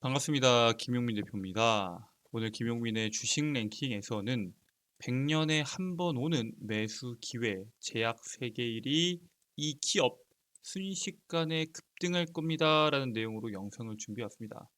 반갑습니다. 김용민 대표입니다. 오늘 김용민의 주식 랭킹에서는 100년에 한 번 오는 매수 기회 제약 세계일이 이 기업 순식간에 급등할 겁니다라는 내용으로 영상을 준비해 왔습니다.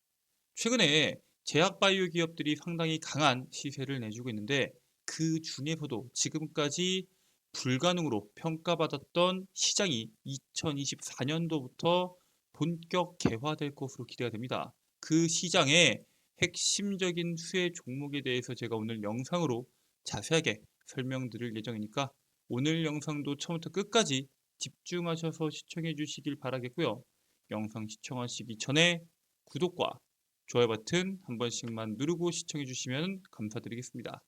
최근에 제약 바이오 기업들이 상당히 강한 시세를 내주고 있는데 그 중에서도 지금까지 불가능으로 평가받았던 시장이 2024년도부터 본격 개화될 것으로 기대가 됩니다. 그 시장의 핵심적인 수혜 종목에 대해서 제가 오늘 영상으로 자세하게 설명드릴 예정이니까 오늘 영상도 처음부터 끝까지 집중하셔서 시청해 주시길 바라겠고요. 영상 시청하시기 전에 구독과 좋아요 버튼 한 번씩만 누르고 시청해 주시면 감사드리겠습니다.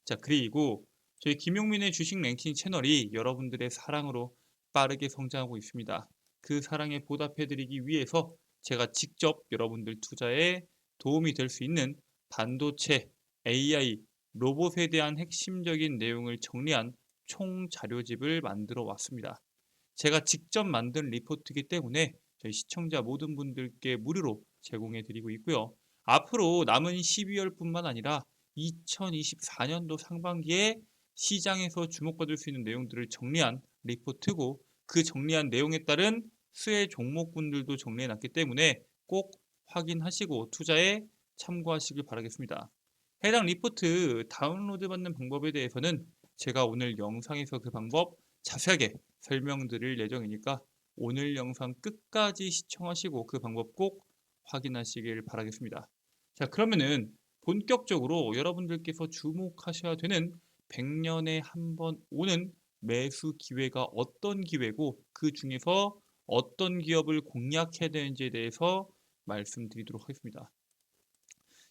자, 그리고 저희 김용민의 주식 랭킹 채널이 여러분들의 사랑으로 빠르게 성장하고 있습니다. 그 사랑에 보답해 드리기 위해서 제가 직접 여러분들 투자에 도움이 될 수 있는 반도체, AI, 로봇에 대한 핵심적인 내용을 정리한 총 자료집을 만들어 왔습니다. 제가 직접 만든 리포트이기 때문에 저희 시청자 모든 분들께 무료로 제공해 드리고 있고요. 앞으로 남은 12월뿐만 아니라 2024년도 상반기에 시장에서 주목받을 수 있는 내용들을 정리한 리포트고 그 정리한 내용에 따른 수혜 종목군들도 정리해 놨기 때문에 꼭 확인하시고 투자에 참고하시길 바라겠습니다. 해당 리포트 다운로드 받는 방법에 대해서는 제가 오늘 영상에서 그 방법 자세하게 설명드릴 예정이니까 오늘 영상 끝까지 시청하시고 그 방법 꼭 확인하시길 바라겠습니다. 자, 그러면은 본격적으로 여러분들께서 주목하셔야 되는 100년에 한 번 오는 매수 기회가 어떤 기회고 그 중에서 어떤 기업을 공략해야 되는지에 대해서 말씀드리도록 하겠습니다.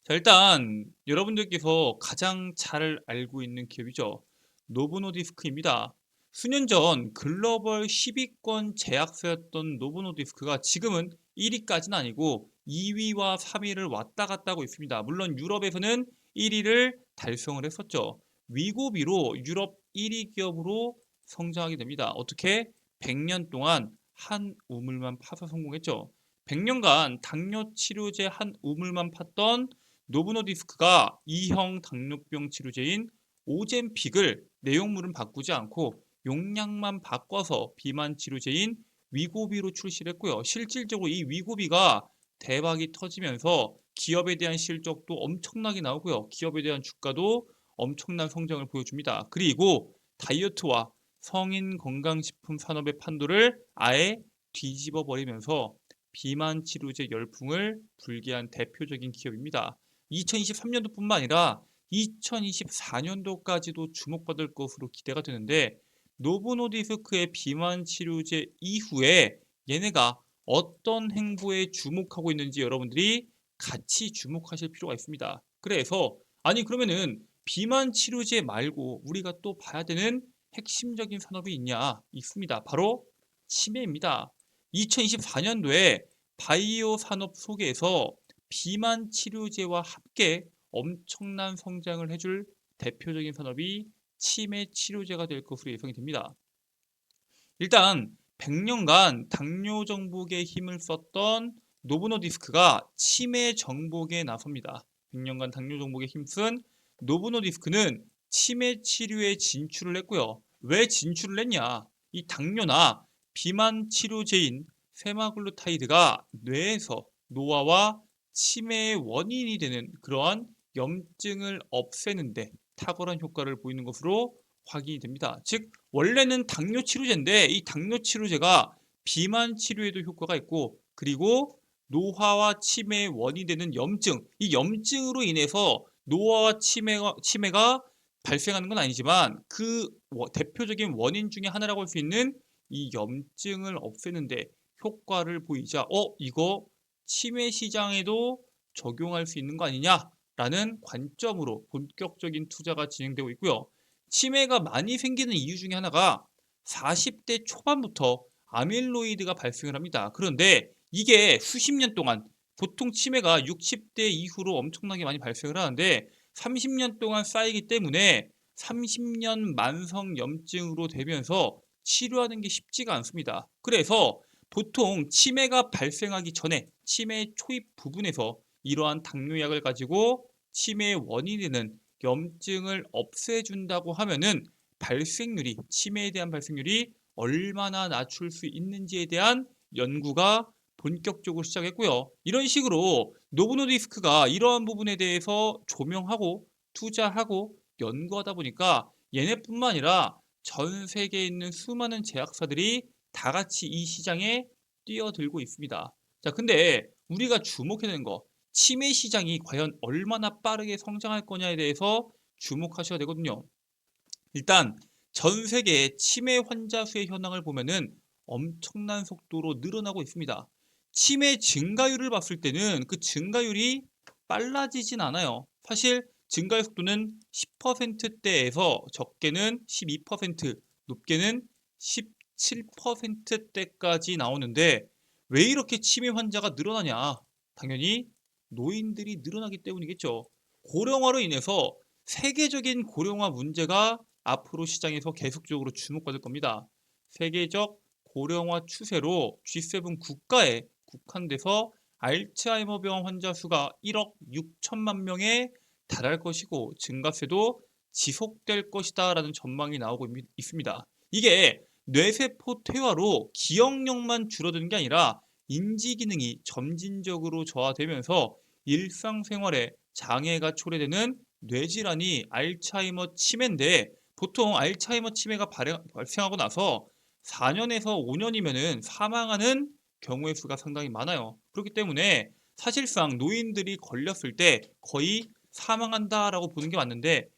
자, 일단 여러분들께서 가장 잘 알고 있는 기업이죠. 노보노디스크입니다. 수년 전 글로벌 10위권 제약사였던 노보노디스크가 지금은 1위까지는 아니고 2위와 3위를 왔다 갔다 하고 있습니다. 물론 유럽에서는 1위를 달성을 했었죠. 위고비로 유럽 1위 기업으로 성장하게 됩니다. 어떻게? 100년 동안 한 우물만 파서 성공했죠. 100년간 당뇨 치료제 한 우물만 팠던 노브노디스크가 2형 당뇨병 치료제인 오젬픽을 내용물은 바꾸지 않고 용량만 바꿔서 비만 치료제인 위고비로 출시를 했고요. 실질적으로 이 위고비가 대박이 터지면서 기업에 대한 실적도 엄청나게 나오고요. 기업에 대한 주가도 엄청난 성장을 보여줍니다. 그리고 다이어트와 성인 건강식품 산업의 판도를 아예 뒤집어 버리면서 비만 치료제 열풍을 불게 한 대표적인 기업입니다. 2023년도뿐만 아니라 2024년도까지도 주목받을 것으로 기대가 되는데 노보노디스크의 비만 치료제 이후에 얘네가 어떤 행보에 주목하고 있는지 여러분들이 같이 주목하실 필요가 있습니다. 그래서 아니 그러면은 비만 치료제 말고 우리가 또 봐야 되는 핵심적인 산업이 있습니다. 바로 치매입니다. 2024년도에 바이오 산업 속에서 비만 치료제와 함께 엄청난 성장을 해줄 대표적인 산업이 치매 치료제가 될 것으로 예상이 됩니다. 일단 100년간 당뇨 정복에 힘을 썼던 노보노디스크가 치매 정복에 나섭니다. 100년간 당뇨 정복에 힘쓴 노보노디스크는 치매 치료에 진출을 했고요. 왜 진출을 했냐? 이 당뇨나 비만 치료제인 세마글루타이드가 뇌에서 노화와 치매의 원인이 되는 그러한 염증을 없애는데 탁월한 효과를 보이는 것으로 확인이 됩니다. 즉 원래는 당뇨 치료제인데 이 당뇨 치료제가 비만 치료에도 효과가 있고 그리고 노화와 치매의 원인이 되는 염증, 이 염증으로 인해서 노화와 치매가 발생하는 건 아니지만 그 대표적인 원인 중에 하나라고 할 수 있는 이 염증을 없애는데 효과를 보이자 이거 치매 시장에도 적용할 수 있는 거 아니냐라는 관점으로 본격적인 투자가 진행되고 있고요. 치매가 많이 생기는 이유 중에 하나가 40대 초반부터 아밀로이드가 발생을 합니다. 그런데 이게 수십 년 동안 보통 치매가 60대 이후로 엄청나게 많이 발생을 하는데 30년 동안 쌓이기 때문에 30년 만성 염증으로 되면서 치료하는 게 쉽지가 않습니다. 그래서 보통 치매가 발생하기 전에 치매 초입 부분에서 이러한 당뇨약을 가지고 치매의 원인이 되는 염증을 없애준다고 하면은 치매에 대한 발생률이 얼마나 낮출 수 있는지에 대한 연구가 본격적으로 시작했고요. 이런 식으로 노보노디스크가 이러한 부분에 대해서 조명하고 투자하고 연구하다 보니까 얘네뿐만 아니라 전 세계에 있는 수많은 제약사들이 다 같이 이 시장에 뛰어들고 있습니다. 자, 근데 우리가 주목해야 되는 거, 치매 시장이 과연 얼마나 빠르게 성장할 거냐에 대해서 주목하셔야 되거든요. 일단 전 세계 치매 환자 수의 현황을 보면은 엄청난 속도로 늘어나고 있습니다. 치매 증가율을 봤을 때는 그 증가율이 빨라지진 않아요. 사실 증가의 속도는 10%대에서 적게는 12%, 높게는 17%대까지 나오는데 왜 이렇게 치매 환자가 늘어나냐? 당연히 노인들이 늘어나기 때문이겠죠. 고령화로 인해서 세계적인 고령화 문제가 앞으로 시장에서 계속적으로 주목받을 겁니다. 세계적 고령화 추세로 G7 국가에 국한돼서 알츠하이머 병 환자 수가 1억 6천만 명에 달할 것이고 증가세도 지속될 것이다라는 전망이 나오고 있습니다. 이게 뇌세포 퇴화로 기억력만 줄어드는 게 아니라 인지 기능이 점진적으로 저하되면서 일상생활에 장애가 초래되는 뇌질환이 알츠하이머 치매인데 보통 알츠하이머 치매가 발생하고 나서 4년에서 5년이면은 사망하는 경우의 수가 상당히 많아요. 그렇기 때문에 사실상 노인들이 걸렸을 때 거의 사망한다라고 보는 게 맞는데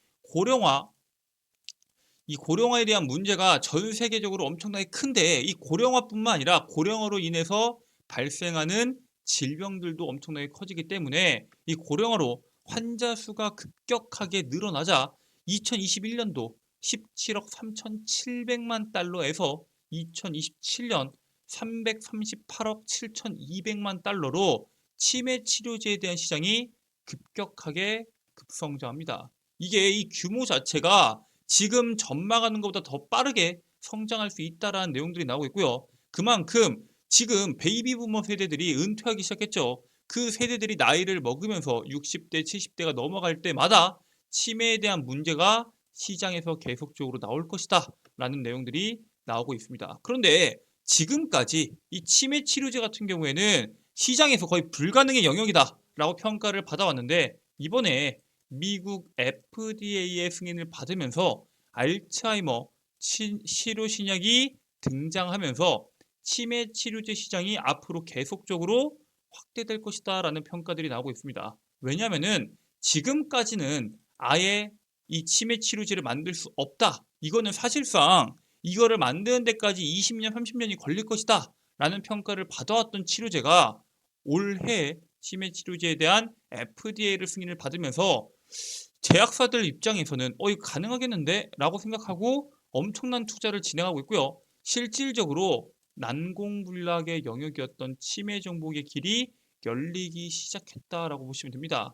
이 고령화에 대한 문제가 전 세계적으로 엄청나게 큰데 이 고령화뿐만 아니라 고령화로 인해서 발생하는 질병들도 엄청나게 커지기 때문에 이 고령화로 환자 수가 급격하게 늘어나자 2021년도 17억 3,700만 달러에서 2027년 338억 7,200만 달러로 치매 치료제에 대한 시장이 급격하게 급성장합니다. 이게 이 규모 자체가 지금 전망하는 것보다 더 빠르게 성장할 수 있다라는 내용들이 나오고 있고요. 그만큼 지금 베이비 부머 세대들이 은퇴하기 시작했죠. 그 세대들이 나이를 먹으면서 60대, 70대가 넘어갈 때마다 치매에 대한 문제가 시장에서 계속적으로 나올 것이다 라는 내용들이 나오고 있습니다. 그런데 지금까지 이 치매 치료제 같은 경우에는 시장에서 거의 불가능의 영역이다 라고 평가를 받아왔는데 이번에 미국 FDA의 승인을 받으면서 알츠하이머 치료 신약이 등장하면서 치매 치료제 시장이 앞으로 계속적으로 확대될 것이다 라는 평가들이 나오고 있습니다. 왜냐하면 지금까지는 아예 이 치매 치료제를 만들 수 없다. 이거는 사실상 이거를 만드는 데까지 20년, 30년이 걸릴 것이다 라는 평가를 받아왔던 치료제가 올해 치매 치료제에 대한 FDA를 승인을 받으면서 제약사들 입장에서는 이거 가능하겠는데? 라고 생각하고 엄청난 투자를 진행하고 있고요. 실질적으로 난공불락의 영역이었던 치매 정복의 길이 열리기 시작했다라고 보시면 됩니다.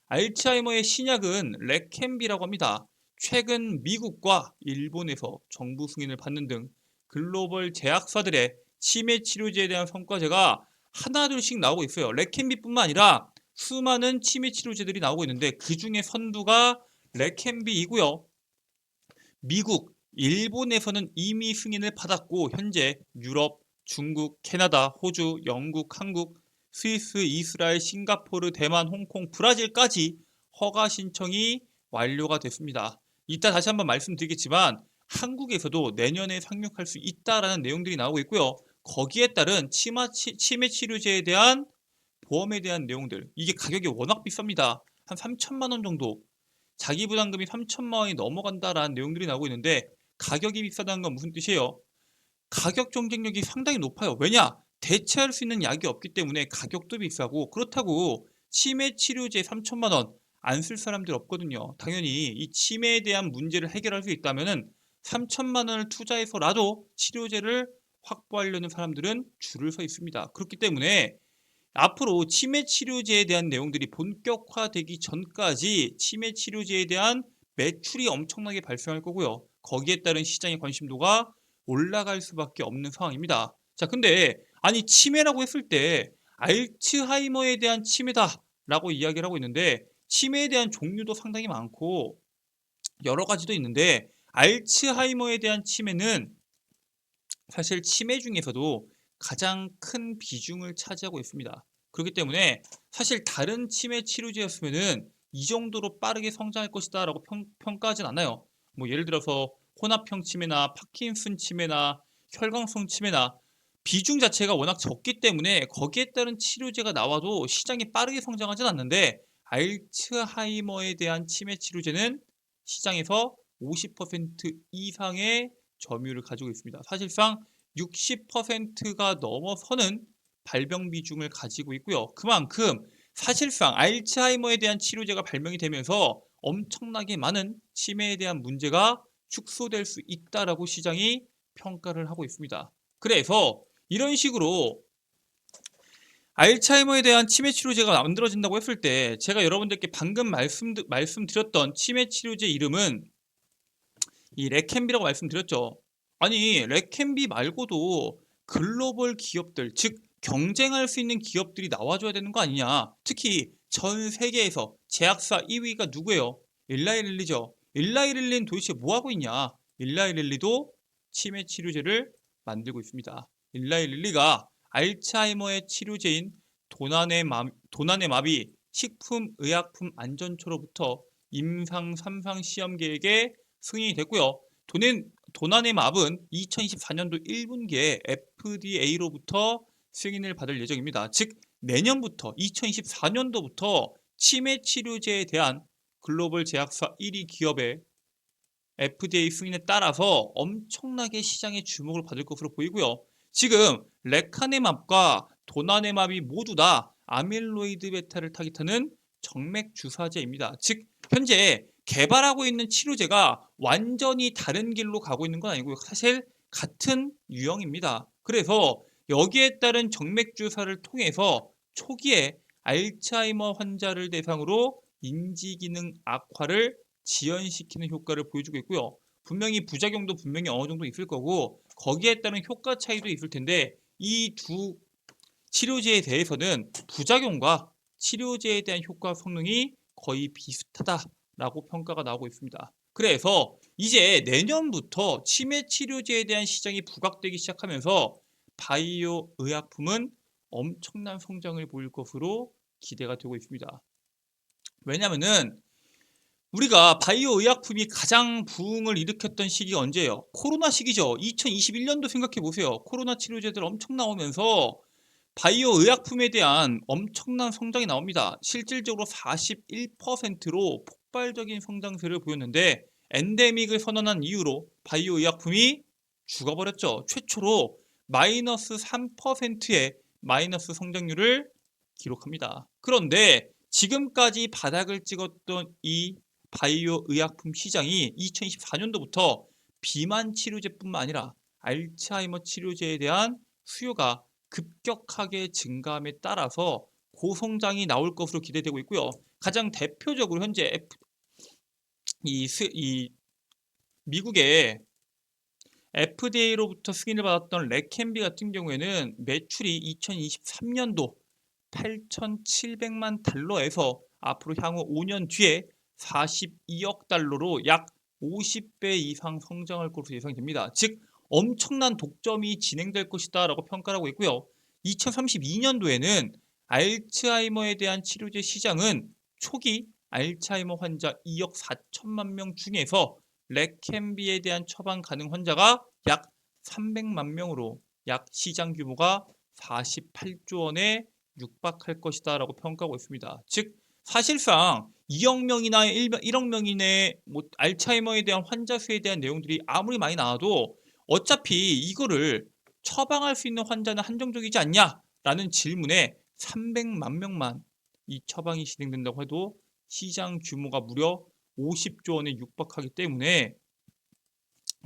알츠하이머의 신약은 레켐비라고 합니다. 최근 미국과 일본에서 정부 승인을 받는 등 글로벌 제약사들의 치매 치료제에 대한 성과제가 하나둘씩 나오고 있어요. 레켐비뿐만 아니라 수많은 치매 치료제들이 나오고 있는데 그 중에 선두가 레켐비이고요. 미국, 일본에서는 이미 승인을 받았고 현재 유럽, 중국, 캐나다, 호주, 영국, 한국, 스위스, 이스라엘, 싱가포르, 대만, 홍콩, 브라질까지 허가 신청이 완료가 됐습니다. 이따 다시 한번 말씀드리겠지만 한국에서도 내년에 상륙할 수 있다라는 내용들이 나오고 있고요. 거기에 따른 치매 치료제에 대한 보험에 대한 내용들, 이게 가격이 워낙 비쌉니다. 한 3천만 원 정도, 자기 부담금이 3천만 원이 넘어간다라는 내용들이 나오고 있는데 가격이 비싸다는 건 무슨 뜻이에요? 가격 경쟁력이 상당히 높아요. 왜냐? 대체할 수 있는 약이 없기 때문에 가격도 비싸고 그렇다고 치매 치료제 3천만 원 안 쓸 사람들 없거든요. 당연히 이 치매에 대한 문제를 해결할 수 있다면은 3천만 원을 투자해서라도 치료제를 확보하려는 사람들은 줄을 서 있습니다. 그렇기 때문에 앞으로 치매 치료제에 대한 내용들이 본격화되기 전까지 치매 치료제에 대한 매출이 엄청나게 발생할 거고요. 거기에 따른 시장의 관심도가 올라갈 수밖에 없는 상황입니다. 자, 근데 아니 치매라고 했을 때 알츠하이머에 대한 치매다 치매라고 이야기를 하고 있는데 치매에 대한 종류도 상당히 많고 여러 가지도 있는데 알츠하이머에 대한 치매는 사실 치매 중에서도 가장 큰 비중을 차지하고 있습니다. 그렇기 때문에 사실 다른 치매 치료제였으면은 이 정도로 빠르게 성장할 것이다 라고 평가하진 않아요. 뭐 예를 들어서 혼합형 치매나 파킨슨 치매나 혈광성 치매나 비중 자체가 워낙 적기 때문에 거기에 따른 치료제가 나와도 시장이 빠르게 성장하진 않는데 알츠하이머에 대한 치매 치료제는 시장에서 50% 이상의 점유율을 가지고 있습니다. 사실상 60%가 넘어서는 발병 비중을 가지고 있고요. 그만큼 사실상 알츠하이머에 대한 치료제가 발명이 되면서 엄청나게 많은 치매에 대한 문제가 축소될 수 있다라고 시장이 평가를 하고 있습니다. 그래서 이런 식으로 알츠하이머에 대한 치매 치료제가 만들어진다고 했을 때 제가 여러분들께 방금 말씀드렸던 치매 치료제 이름은 이 레켐비라고 말씀드렸죠. 아니 레켐비 말고도 글로벌 기업들 즉 경쟁할 수 있는 기업들이 나와줘야 되는 거 아니냐. 특히 전 세계에서 제약사 2위가 누구예요? 일라이릴리죠. 일라이릴리는 도대체 뭐하고 있냐. 일라이릴리도 치매 치료제를 만들고 있습니다. 일라이릴리가 알츠하이머의 치료제인 도난의 마비 식품의약품 안전처로부터 임상 3상 시험 계획에 승인이 됐고요. 도난의 맙은 2024년도 1분기에 FDA로부터 승인을 받을 예정입니다. 즉 내년부터 2024년도부터 치매 치료제에 대한 글로벌 제약사 1위 기업의 FDA 승인에 따라서 엄청나게 시장의 주목을 받을 것으로 보이고요. 지금 레카네맙과 도나네맙이 모두 다 아밀로이드 베타를 타깃하는 정맥 주사제입니다. 즉 현재 개발하고 있는 치료제가 완전히 다른 길로 가고 있는 건 아니고요. 사실 같은 유형입니다. 그래서 여기에 따른 정맥 주사를 통해서 초기에 알츠하이머 환자를 대상으로 인지기능 악화를 지연시키는 효과를 보여주고 있고요. 분명히 부작용도 분명히 어느 정도 있을 거고 거기에 따른 효과 차이도 있을 텐데 이 두 치료제에 대해서는 부작용과 치료제에 대한 효과 성능이 거의 비슷하다라고 평가가 나오고 있습니다. 그래서 이제 내년부터 치매 치료제에 대한 시장이 부각되기 시작하면서 바이오 의약품은 엄청난 성장을 보일 것으로 기대가 되고 있습니다. 왜냐면은 우리가 바이오 의약품이 가장 부흥을 일으켰던 시기가 언제예요? 코로나 시기죠. 2021년도 생각해 보세요. 코로나 치료제들 엄청 나오면서 바이오 의약품에 대한 엄청난 성장이 나옵니다. 실질적으로 41%로 폭발적인 성장세를 보였는데 엔데믹을 선언한 이후로 바이오 의약품이 죽어버렸죠. 최초로 마이너스 3%의 마이너스 성장률을 기록합니다. 그런데 지금까지 바닥을 찍었던 이 바이오 의약품 시장이 2024년도부터 비만 치료제뿐만 아니라 알츠하이머 치료제에 대한 수요가 급격하게 증가함에 따라서 고성장이 나올 것으로 기대되고 있고요. 가장 대표적으로 현재 이 미국의 FDA로부터 승인을 받았던 레켐비 같은 경우에는 매출이 2023년도 8,700만 달러에서 앞으로 향후 5년 뒤에 42억 달러로 약 50배 이상 성장할 것으로 예상됩니다. 즉 엄청난 독점이 진행될 것이다 라고 평가를 하고 있고요. 2032년도에는 알츠하이머에 대한 치료제 시장은 초기 알츠하이머 환자 2억 4천만 명 중에서 레켐비에 대한 처방 가능 환자가 약 300만 명으로 약 시장 규모가 48조 원에 육박할 것이다 라고 평가하고 있습니다. 즉 사실상 2억 명이나 1억 명이내 알츠하이머에 대한 환자 수에 대한 내용들이 아무리 많이 나와도 어차피 이거를 처방할 수 있는 환자는 한정적이지 않냐라는 질문에 300만 명만 이 처방이 진행된다고 해도 시장 규모가 무려 50조 원에 육박하기 때문에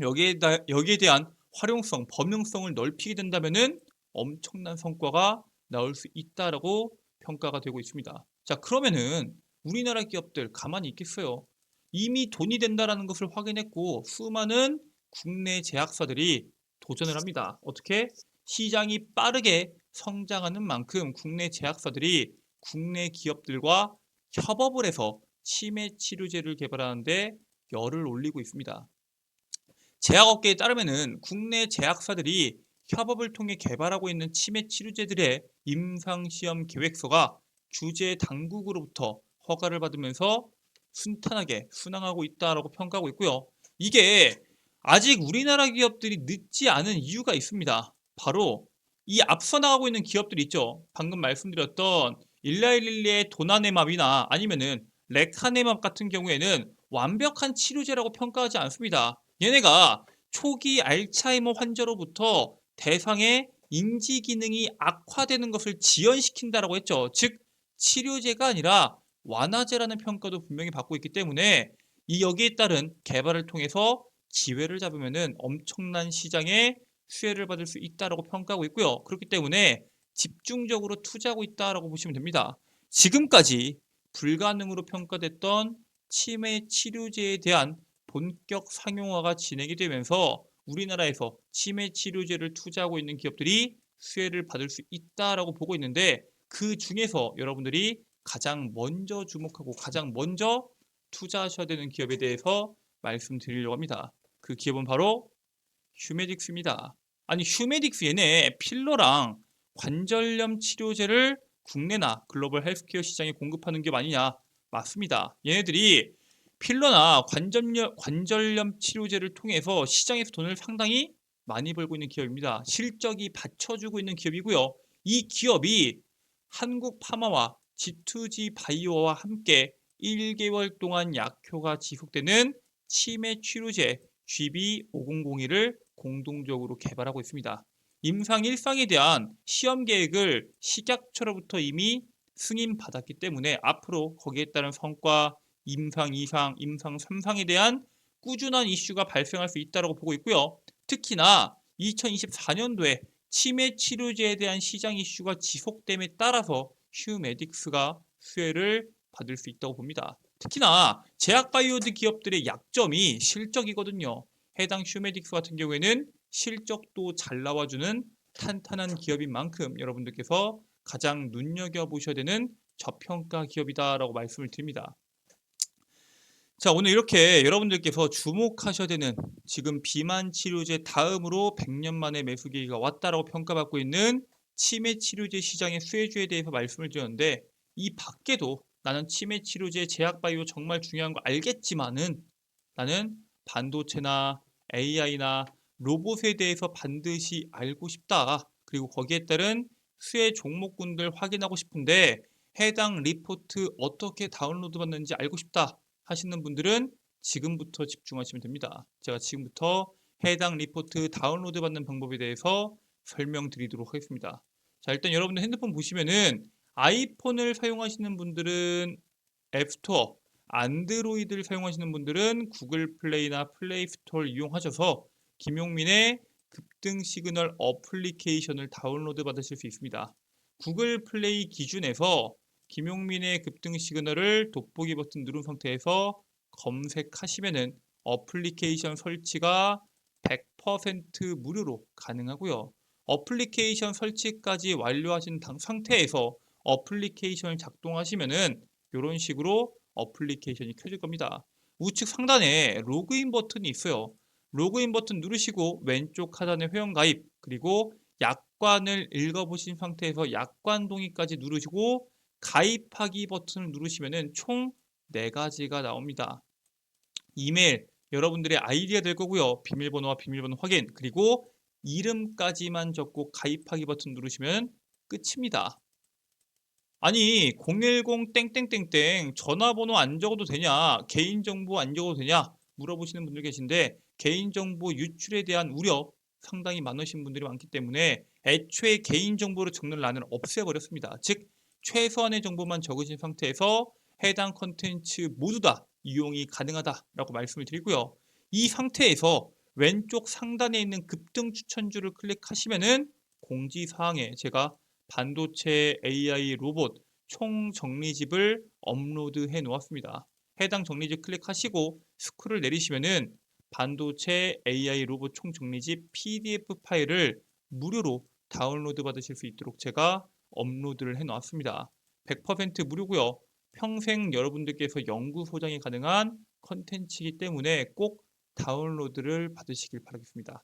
여기에 대한 활용성, 범용성을 넓히게 된다면은 엄청난 성과가 나올 수 있다라고 평가가 되고 있습니다. 자, 그러면은 우리나라 기업들 가만히 있겠어요? 이미 돈이 된다라는 것을 확인했고 수많은 국내 제약사들이 도전을 합니다. 어떻게? 시장이 빠르게 성장하는 만큼 국내 제약사들이 국내 기업들과 협업을 해서 치매 치료제를 개발하는데 열을 올리고 있습니다. 제약업계에 따르면은 국내 제약사들이 협업을 통해 개발하고 있는 치매 치료제들의 임상시험 계획서가 주재 당국으로부터 허가를 받으면서 순탄하게 순항하고 있다라고 평가하고 있고요. 이게 아직 우리나라 기업들이 늦지 않은 이유가 있습니다. 바로 이 앞서 나가고 있는 기업들 있죠. 방금 말씀드렸던 일라일릴리의 도나네맙이나 아니면은 레카네맙 같은 경우에는 완벽한 치료제라고 평가하지 않습니다. 얘네가 초기 알츠하이머 환자로부터 대상의 인지 기능이 악화되는 것을 지연시킨다라고 했죠. 즉 치료제가 아니라 완화제라는 평가도 분명히 받고 있기 때문에 이 여기에 따른 개발을 통해서 기회를 잡으면은 엄청난 시장에 수혜를 받을 수 있다라고 평가하고 있고요. 그렇기 때문에 집중적으로 투자하고 있다라고 보시면 됩니다. 지금까지 불가능으로 평가됐던 치매 치료제에 대한 본격 상용화가 진행이 되면서 우리나라에서 치매 치료제를 투자하고 있는 기업들이 수혜를 받을 수 있다라고 보고 있는데 그 중에서 여러분들이 가장 먼저 주목하고 가장 먼저 투자하셔야 되는 기업에 대해서 말씀드리려고 합니다. 그 기업은 바로 휴메딕스입니다. 아니 휴메딕스 얘네 필러랑 관절염 치료제를 국내나 글로벌 헬스케어 시장에 공급하는 게 아니냐? 맞습니다. 얘네들이 필러나 관절염 치료제를 통해서 시장에서 돈을 상당히 많이 벌고 있는 기업입니다. 실적이 받쳐주고 있는 기업이고요. 이 기업이 한국 파마와 G2G 바이오와 함께 1개월 동안 약효가 지속되는 치매 치료제 GB5001을 공동적으로 개발하고 있습니다. 임상 1상에 대한 시험 계획을 식약처로부터 이미 승인받았기 때문에 앞으로 거기에 따른 성과, 임상 2상, 임상 3상에 대한 꾸준한 이슈가 발생할 수 있다고 보고 있고요. 특히나 2024년도에 치매 치료제에 대한 시장 이슈가 지속됨에 따라서 휴메딕스가 수혜를 받을 수 있다고 봅니다. 특히나 제약바이오드 기업들의 약점이 실적이거든요. 해당 휴메딕스 같은 경우에는 실적도 잘 나와주는 탄탄한 기업인 만큼 여러분들께서 가장 눈여겨보셔야 되는 저평가 기업이다라고 말씀을 드립니다. 자, 오늘 이렇게 여러분들께서 주목하셔야 되는 지금 비만 치료제 다음으로 100년 만에 매수 기회가 왔다라고 평가받고 있는 치매 치료제 시장의 수혜주에 대해서 말씀을 드렸는데 이 밖에도 나는 치매 치료제 제약 바이오 정말 중요한 거 알겠지만은 나는 반도체나 AI나 로봇에 대해서 반드시 알고 싶다. 그리고 거기에 따른 수혜 종목군들 확인하고 싶은데 해당 리포트 어떻게 다운로드 받는지 알고 싶다 하시는 분들은 지금부터 집중하시면 됩니다. 제가 지금부터 해당 리포트 다운로드 받는 방법에 대해서 설명드리도록 하겠습니다. 자, 일단 여러분들 핸드폰 보시면은 아이폰을 사용하시는 분들은 앱스토어, 안드로이드를 사용하시는 분들은 구글 플레이나 플레이 스토어를 이용하셔서 김용민의 급등 시그널 어플리케이션을 다운로드 받으실 수 있습니다. 구글 플레이 기준에서 김용민의 급등 시그널을 돋보기 버튼 누른 상태에서 검색하시면은 어플리케이션 설치가 100% 무료로 가능하고요. 어플리케이션 설치까지 완료하신 상태에서 어플리케이션을 작동하시면은 이런 식으로 어플리케이션이 켜질 겁니다. 우측 상단에 로그인 버튼이 있어요. 로그인 버튼 누르시고 왼쪽 하단에 회원가입 그리고 약관을 읽어보신 상태에서 약관 동의까지 누르시고 가입하기 버튼을 누르시면 총 4가지가 나옵니다. 이메일, 여러분들의 아이디가 될 거고요. 비밀번호와 비밀번호 확인, 그리고 이름까지만 적고 가입하기 버튼 누르시면 끝입니다. 아니 010 땡땡땡땡 전화번호 안 적어도 되냐? 개인정보 안 적어도 되냐? 물어보시는 분들 계신데 개인정보 유출에 대한 우려 상당히 많으신 분들이 많기 때문에 애초에 개인정보를 적는 란을 없애버렸습니다. 즉 최소한의 정보만 적으신 상태에서 해당 컨텐츠 모두 다 이용이 가능하다라고 말씀을 드리고요. 이 상태에서 왼쪽 상단에 있는 급등 추천주를 클릭하시면은 공지사항에 제가 반도체 AI 로봇 총 정리집을 업로드해 놓았습니다. 해당 정리집 클릭하시고 스크롤 내리시면은 반도체 AI 로봇 총 정리집 PDF 파일을 무료로 다운로드 받으실 수 있도록 제가 업로드를 해 놓았습니다. 100% 무료고요. 평생 여러분들께서 연구 소장이 가능한 컨텐츠이기 때문에 꼭 다운로드를 받으시길 바라겠습니다.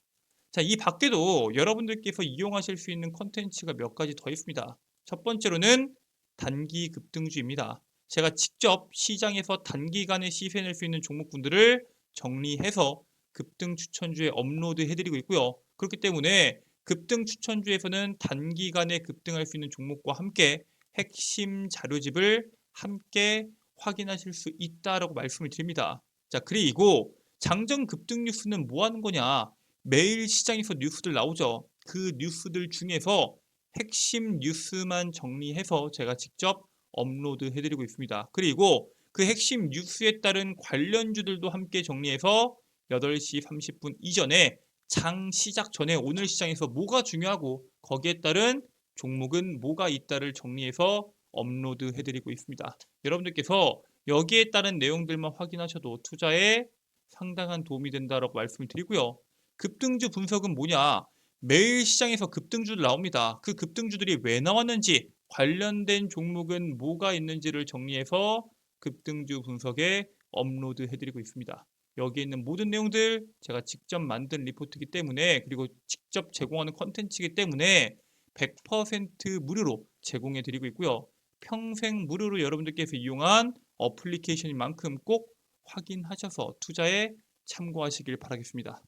자, 이 밖에도 여러분들께서 이용하실 수 있는 컨텐츠가 몇 가지 더 있습니다. 첫 번째로는 단기 급등주입니다. 제가 직접 시장에서 단기간에 시세낼 수 있는 종목군들을 정리해서 급등 추천주에 업로드 해드리고 있고요. 그렇기 때문에 급등 추천주에서는 단기간에 급등할 수 있는 종목과 함께 핵심 자료집을 함께 확인하실 수 있다라고 말씀을 드립니다. 자, 그리고 장전 급등 뉴스는 뭐 하는 거냐? 매일 시장에서 뉴스들 나오죠. 그 뉴스들 중에서 핵심 뉴스만 정리해서 제가 직접 업로드 해드리고 있습니다. 그리고 그 핵심 뉴스에 따른 관련주들도 함께 정리해서 8시 30분 이전에 장 시작 전에 오늘 시장에서 뭐가 중요하고 거기에 따른 종목은 뭐가 있다를 정리해서 업로드 해드리고 있습니다. 여러분들께서 여기에 따른 내용들만 확인하셔도 투자에 상당한 도움이 된다라고 말씀을 드리고요. 급등주 분석은 뭐냐? 매일 시장에서 급등주들 나옵니다. 그 급등주들이 왜 나왔는지, 관련된 종목은 뭐가 있는지를 정리해서 급등주 분석에 업로드 해드리고 있습니다. 여기에 있는 모든 내용들 제가 직접 만든 리포트이기 때문에, 그리고 직접 제공하는 컨텐츠이기 때문에 100% 무료로 제공해 드리고 있고요. 평생 무료로 여러분들께서 이용한 어플리케이션인 만큼 꼭 확인하셔서 투자에 참고하시길 바라겠습니다.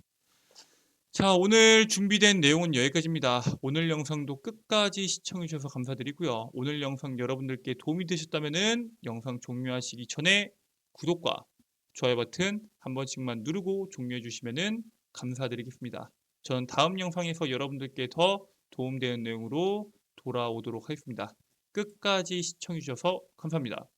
자, 오늘 준비된 내용은 여기까지입니다. 오늘 영상도 끝까지 시청해 주셔서 감사드리고요. 오늘 영상 여러분들께 도움이 되셨다면 영상 종료하시기 전에 구독과 좋아요 버튼 한 번씩만 누르고 종료해 주시면 감사드리겠습니다. 저는 다음 영상에서 여러분들께 더 도움되는 내용으로 돌아오도록 하겠습니다. 끝까지 시청해 주셔서 감사합니다.